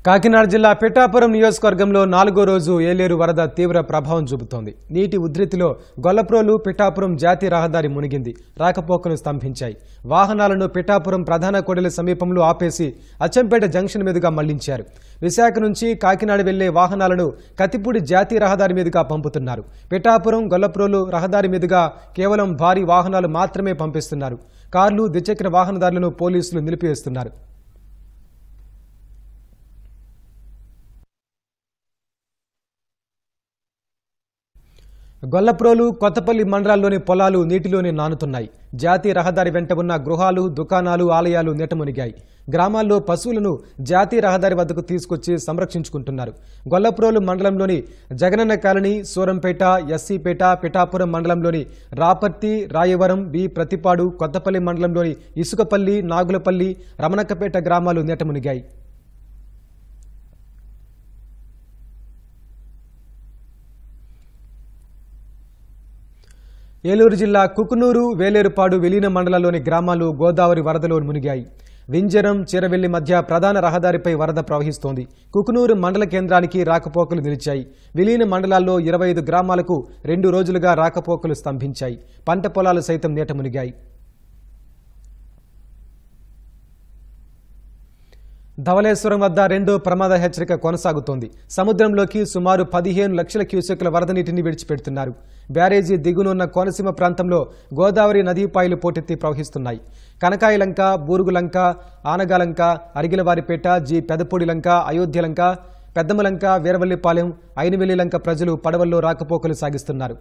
కాకినాడ జిల్లా పిఠాపురం నియోజకవర్గంలో 4వ రోజు ఏలేరు వరద తీవ్ర ప్రభావం చూపుతోంది. నీటి ఉధృతిలో గొల్లప్రోలు పిఠాపురం జాతీయ రహదారి మునిగింది. రాకపోకలు స్తంభించాయి. వాహనాలను పిఠాపురం ప్రధాన కూడలి సమీపంలో ఆపేసి అచ్చంపేట జంక్షన్ మీదుగా మళ్లించారు. విశాఖ నుంచి కాకినాడ వెళ్లే వాహనాలను కత్తిపూడి జాతీయ రహదారి మీదుగా పంపుతున్నారు. పిఠాపురం గొల్లప్రోలు రహదారి మీదుగా కేవలం భారీ వాహనాలు మాత్రమే పంపిస్తున్నారు. కార్లు, ద్విచక్ర వాహనదారులను పోలీసులు నిలిపివేస్తున్నారు. గొల్లప్రోలు, కొత్తపల్లి మండలాల్లోని పొలాలు నీటిలోనే నానుతున్నాయి. జాతీయ రహదారి వెంట ఉన్న గృహాలు, దుకాణాలు, ఆలయాలు నీటమునిగాయి. గ్రామాల్లో పశువులను జాతీయ రహదారి వద్దకు తీసుకొచ్చి సంరక్షించుకుంటున్నారు. గొల్లప్రోలు మండలంలోని జగనన్న కాలనీ, సూరంపేట, ఎస్సీపేట, పిఠాపురం మండలంలోని రాపర్తి, రాయవరం, బి ప్రతిపాడు, కొత్తపల్లి మండలంలోని ఇసుకపల్లి, నాగులపల్లి, రమణక్కపేట గ్రామాలు నీటమునిగాయి. ఏలూరు జిల్లా కుకునూరు, వేలేరుపాడు, విలీన మండలంలోని గ్రామాలు గోదావరి వరదలో మునిగాయి. వింజరం, చీరవెల్లి మధ్య ప్రధాన రహదారిపై వరద ప్రవహిస్తోంది. కుకునూరు మండల కేంద్రానికి రాకపోకలు నిలిచాయి. విలీన మండలాల్లో 25 గ్రామాలకు 2 రోజులుగా రాకపోకలు స్తంభించాయి. పంట పొలాలు సైతం నీట మునిగాయి. ధవళేశ్వరం వద్ద రెండో ప్రమాద హెచ్చరిక కొనసాగుతోంది. సముద్రంలోకి సుమారు 15 లక్షల క్యూసెక్ల వరద నీటిని విడిచిపెడుతున్నారు. బ్యారేజీ దిగునున్న కోనసీమ ప్రాంతంలో గోదావరి నదీపాయలు పోటెత్తి ప్రవహిస్తున్నాయి. కనకాయలంక, బూరుగులంక, ఆనగాలంక, అరిగిలవారిపేట, జి పెదపొడిలంక, అయోధ్యలంక, పెద్దమలంక, వీరవల్లిపాలెం, ఐనవెల్లిలంక ప్రజలు పడవల్లో రాకపోకలు సాగిస్తున్నారు.